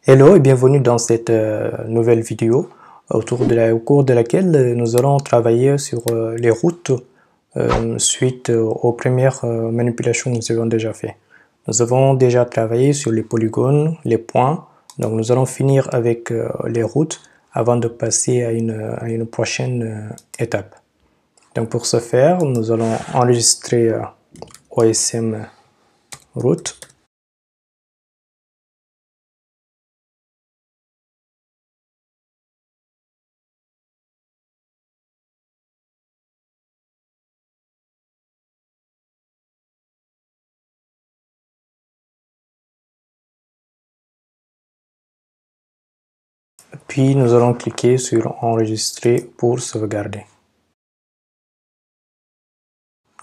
Hello et bienvenue dans cette nouvelle vidéo au cours de laquelle nous allons travailler sur les routes suite aux premières manipulations que nous avons déjà fait. Nous avons déjà travaillé sur les polygones, les points, donc nous allons finir avec les routes avant de passer à une prochaine étape. Donc pour ce faire, nous allons enregistrer OSM route. Puis nous allons cliquer sur enregistrer pour sauvegarder.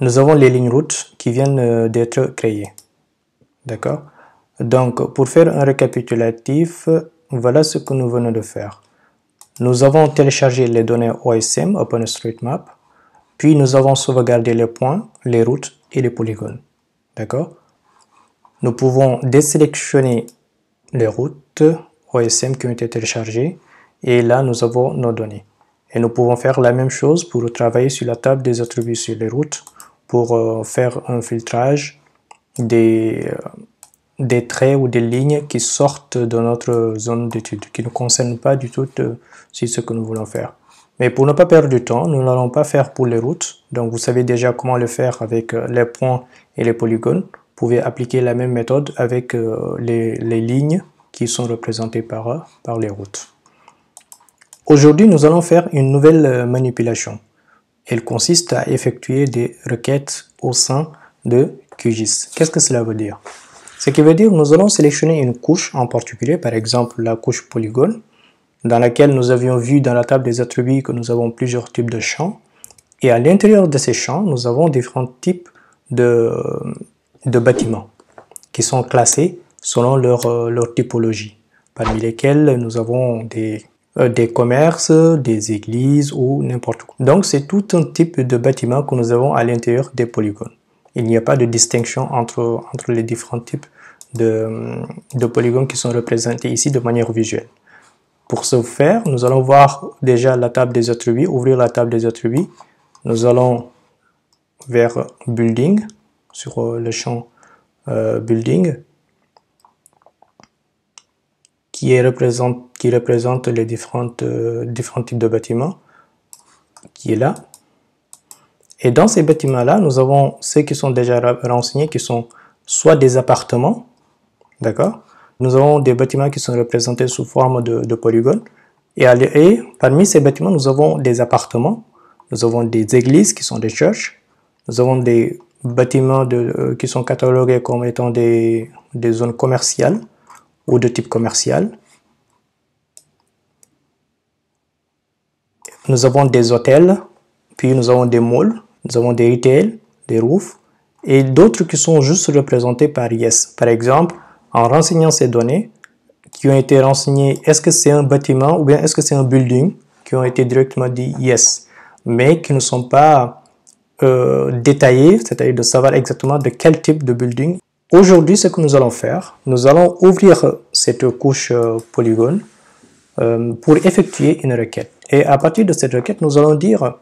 Nous avons les lignes routes qui viennent d'être créées. D'accord? Donc, pour faire un récapitulatif, voilà ce que nous venons de faire. Nous avons téléchargé les données OSM, OpenStreetMap, puis nous avons sauvegardé les points, les routes et les polygones. D'accord? Nous pouvons désélectionner les routes OSM qui ont été téléchargées et là, nous avons nos données. Et nous pouvons faire la même chose pour travailler sur la table des attributs sur les routes pour faire un filtrage des traits ou des lignes qui sortent de notre zone d'étude, qui ne concernent pas du tout sur ce que nous voulons faire. Mais pour ne pas perdre du temps, nous n'allons pas faire pour les routes. Donc vous savez déjà comment le faire avec les points et les polygones. Vous pouvez appliquer la même méthode avec les lignes qui sont représentées par les routes. Aujourd'hui, nous allons faire une nouvelle manipulation. Elle consiste à effectuer des requêtes au sein de QGIS. Qu'est-ce que cela veut dire? Ce qui veut dire que nous allons sélectionner une couche en particulier, par exemple la couche polygone, dans laquelle nous avions vu dans la table des attributs que nous avons plusieurs types de champs. Et à l'intérieur de ces champs, nous avons différents types de bâtiments qui sont classés selon leur typologie, parmi lesquels nous avons des commerces, des églises ou n'importe quoi. Donc c'est tout un type de bâtiment que nous avons à l'intérieur des polygones. Il n'y a pas de distinction entre les différents types de polygones qui sont représentés ici de manière visuelle. Pour ce faire, nous allons voir déjà la table des attributs, ouvrir la table des attributs. Nous allons vers Building, sur le champ Building, qui représente les différents types de bâtiments, qui est là. Et dans ces bâtiments-là, nous avons ceux qui sont déjà renseignés, qui sont soit des appartements, d'accord? Nous avons des bâtiments qui sont représentés sous forme de polygones. Et parmi ces bâtiments, nous avons des appartements, nous avons des églises qui sont des churches, nous avons des bâtiments qui sont catalogués comme étant des zones commerciales ou de type commercial. Nous avons des hôtels, puis nous avons des malls, nous avons des retail, des roofs, et d'autres qui sont juste représentés par yes. Par exemple, en renseignant ces données qui ont été renseignées, est-ce que c'est un bâtiment ou bien est-ce que c'est un building, qui ont été directement dit yes, mais qui ne sont pas détaillés, c'est-à-dire de savoir exactement de quel type de building. Aujourd'hui, ce que nous allons faire, nous allons ouvrir cette couche polygone pour effectuer une requête. Et à partir de cette requête, nous allons dire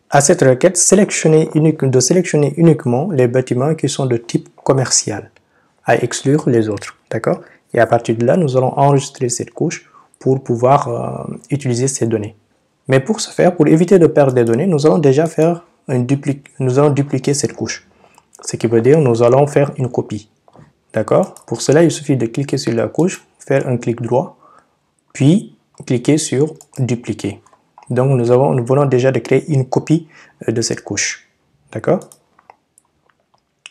à cette requête de sélectionner uniquement les bâtiments qui sont de type commercial, à exclure les autres. D'accord? Et à partir de là, nous allons enregistrer cette couche pour pouvoir utiliser ces données. Mais pour ce faire, pour éviter de perdre des données, nous allons déjà faire dupliquer cette couche. Ce qui veut dire nous allons faire une copie. D'accord? Pour cela, il suffit de cliquer sur la couche, faire un clic droit, puis cliquer sur dupliquer. Donc nous venons déjà de créer une copie de cette couche. D'accord?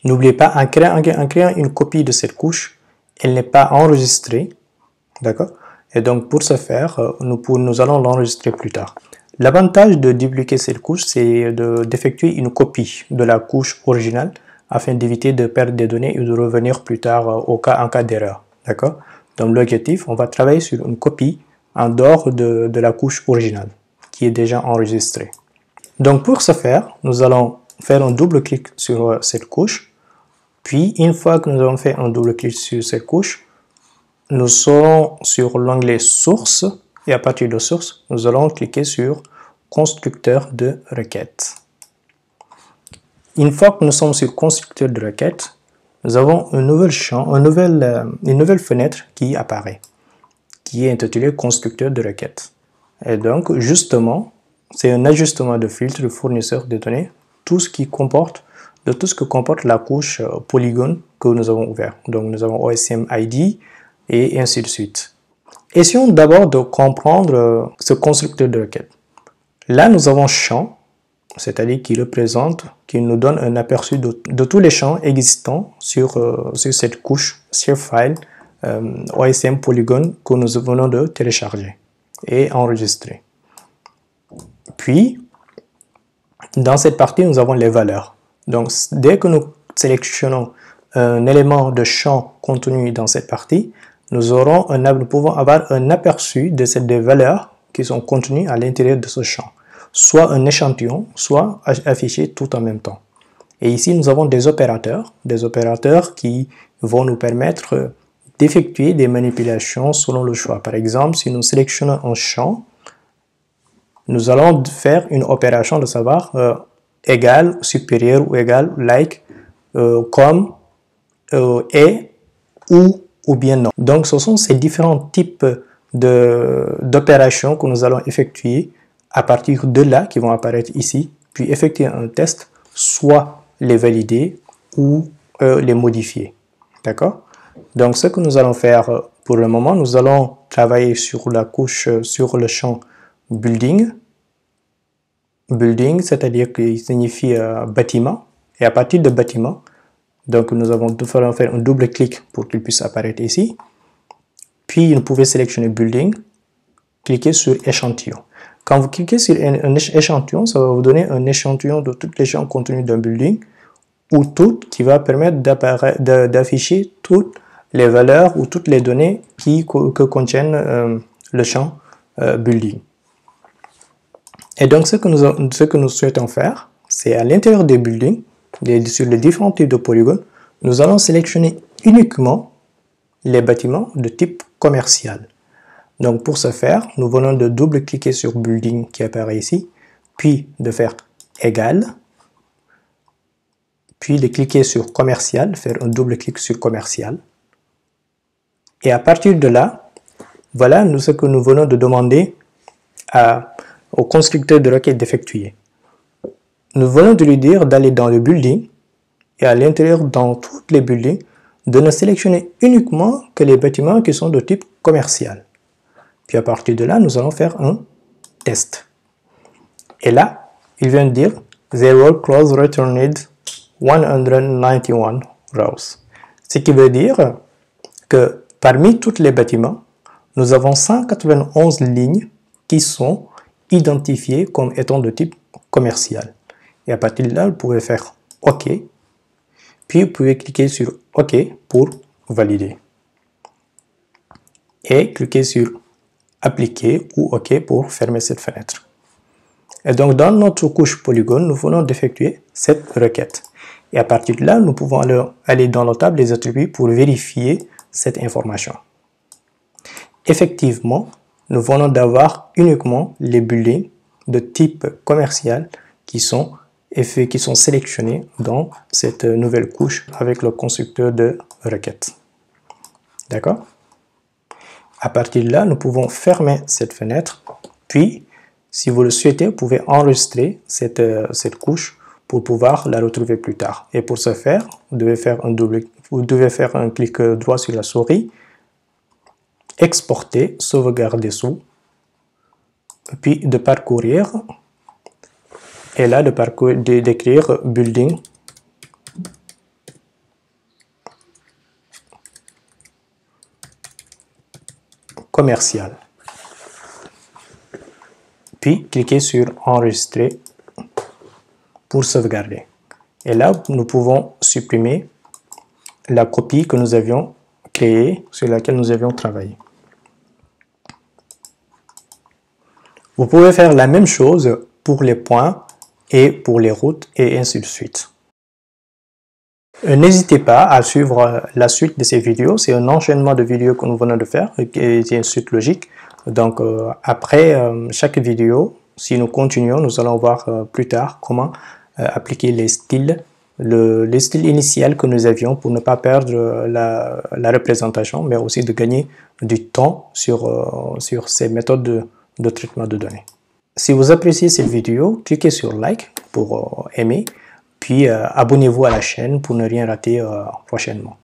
N'oubliez pas, en créant une copie de cette couche, elle n'est pas enregistrée. D'accord? Et donc pour ce faire, nous allons l'enregistrer plus tard. L'avantage de dupliquer cette couche, c'est d'effectuer une copie de la couche originale afin d'éviter de perdre des données et de revenir plus tard en cas d'erreur. D'accord? Donc l'objectif, on va travailler sur une copie en dehors de la couche originale qui est déjà enregistrée. Donc pour ce faire, nous allons faire un double clic sur cette couche. Puis une fois que nous avons fait un double clic sur cette couche, nous serons sur l'onglet source et à partir de source, nous allons cliquer sur constructeur de requête. Une fois que nous sommes sur constructeur de requête, nous avons un nouvel champ, une nouvelle fenêtre qui apparaît, qui est intitulée constructeur de requête. Et donc, justement, c'est un ajustement de filtre de fournisseur de données, de tout ce que comporte la couche polygone que nous avons ouvert. Donc, nous avons OSM ID et ainsi de suite. Essayons d'abord de comprendre ce constructeur de requête. Là, nous avons champ, c'est-à-dire qui nous donne un aperçu de tous les champs existants sur cette couche shapefile OSM Polygon que nous venons de télécharger et enregistrer. Puis, dans cette partie, nous avons les valeurs. Donc, dès que nous sélectionnons un élément de champ contenu dans cette partie, nous pouvons avoir un aperçu des valeurs qui sont contenues à l'intérieur de ce champ. Soit un échantillon, soit affiché tout en même temps. Et ici, nous avons des opérateurs qui vont nous permettre d'effectuer des manipulations selon le choix. Par exemple, si nous sélectionnons un champ, nous allons faire une opération de savoir égal, supérieur ou égal, like, comme, et, ou bien non. Donc, ce sont ces différents types d'opérations que nous allons effectuer à partir de là, qui vont apparaître ici, puis effectuer un test, soit les valider ou les modifier. D'accord? Donc, ce que nous allons faire pour le moment, nous allons travailler sur la couche, sur le champ building. Building, c'est-à-dire qu'il signifie bâtiment. Et à partir de bâtiment, donc nous allons faire un double clic pour qu'il puisse apparaître ici. Puis, vous pouvez sélectionner building, cliquer sur échantillon. Quand vous cliquez sur un échantillon, ça va vous donner un échantillon de tous les champs contenus d'un building ou toutes qui va permettre d'afficher toutes les valeurs ou toutes les données que contiennent le champ building. Et donc, ce que nous souhaitons faire, c'est à l'intérieur des buildings, sur les différents types de polygones, nous allons sélectionner uniquement les bâtiments de type commercial. Donc, pour ce faire, nous venons de double-cliquer sur Building qui apparaît ici, puis de faire Égal, puis de cliquer sur Commercial, faire un double-clic sur Commercial. Et à partir de là, voilà ce que nous venons de demander au constructeur de requête d'effectuer. Nous venons de lui dire d'aller dans le Building et à l'intérieur, dans tous les buildings, de ne sélectionner uniquement que les bâtiments qui sont de type commercial. Puis à partir de là, nous allons faire un test. Et là, il vient de dire There were close returned 191 rows. Ce qui veut dire que parmi tous les bâtiments, nous avons 191 lignes qui sont identifiées comme étant de type commercial. Et à partir de là, vous pouvez faire OK. Puis vous pouvez cliquer sur OK pour valider. Et cliquer sur Appliquer ou OK pour fermer cette fenêtre. Et donc, dans notre couche polygone, nous venons d'effectuer cette requête. Et à partir de là, nous pouvons aller dans la table des attributs pour vérifier cette information. Effectivement, nous venons d'avoir uniquement les buildings de type commercial qui sont sélectionnés dans cette nouvelle couche avec le constructeur de requête. D'accord? À partir de là, nous pouvons fermer cette fenêtre, puis, si vous le souhaitez, vous pouvez enregistrer cette couche pour pouvoir la retrouver plus tard. Et pour ce faire, vous devez faire un clic droit sur la souris, exporter, sauvegarder sous, puis de parcourir, et là d'écrire building commercial. Puis cliquez sur enregistrer pour sauvegarder. Et là, nous pouvons supprimer la copie que nous avions créée, sur laquelle nous avions travaillé. Vous pouvez faire la même chose pour les points et pour les routes et ainsi de suite. N'hésitez pas à suivre la suite de ces vidéos. C'est un enchaînement de vidéos que nous venons de faire, qui est une suite logique. Donc, après chaque vidéo, si nous continuons, nous allons voir plus tard comment appliquer les styles initial que nous avions pour ne pas perdre la représentation, mais aussi de gagner du temps sur ces méthodes de traitement de données. Si vous appréciez cette vidéo, cliquez sur like pour aimer, puis abonnez-vous à la chaîne pour ne rien rater prochainement.